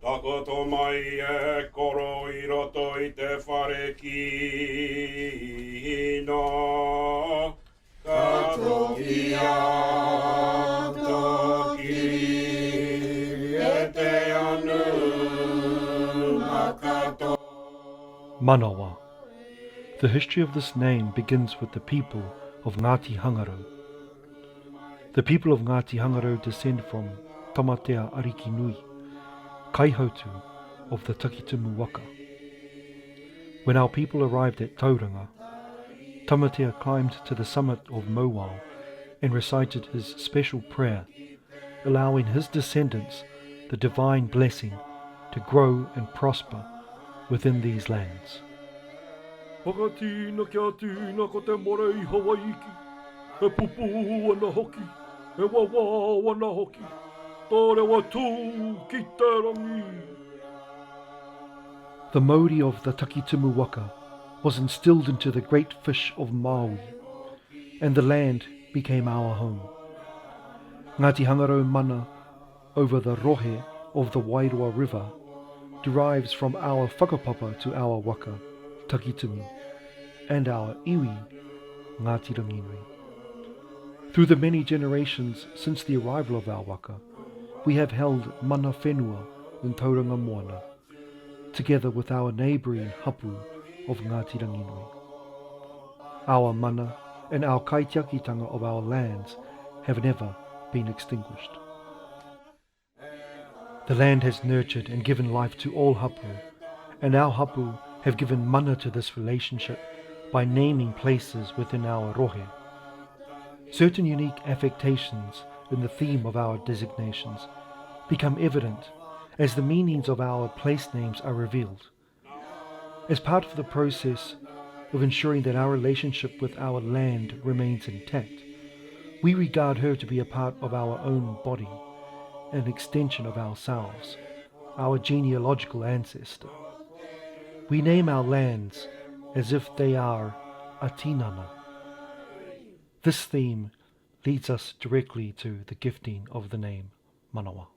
Takoto mai e koro I roto I te whare kino. Kato ki a toki e te anu makato. Manawa. The history of this name begins with the people of Ngāti Hangarau. The people of Ngāti Hangarau descend from Tamatea Ariki Nui, Kaihautu of the Takitumu Waka. When our people arrived at Tauranga, Tamatea climbed to the summit of Mowau and recited his special prayer, allowing his descendants the divine blessing to grow and prosper within these lands. Whakatina kia tina ko te morei Hawaiki, e pupu ana hoki, e wawa ana hoki, tore wa tū ki te rangi. The mauri of the Takitumu Waka was instilled into the great fish of Maui, and the land became our home. Ngāti Hangarau mana over the rohe of the Wairoa River derives from our whakapapa to our waka, Takitumu, and our iwi, Ngāti Ranginui. Through the many generations since the arrival of our waka, we have held mana whenua in Tauranga Moana, together with our neighbouring hapu of Ngāti Ranginui. Our mana and our kaitiakitanga of our lands have never been extinguished. The land has nurtured and given life to all hapu, and our hapu have given mana to this relationship by naming places within our rohe. Certain unique affectations in the theme of our designations become evident as the meanings of our place names are revealed. As part of the process of ensuring that our relationship with our land remains intact, we regard her to be a part of our own body, an extension of ourselves, our genealogical ancestor. We name our lands as if they are a tinana. This theme leads us directly to the gifting of the name Manawa.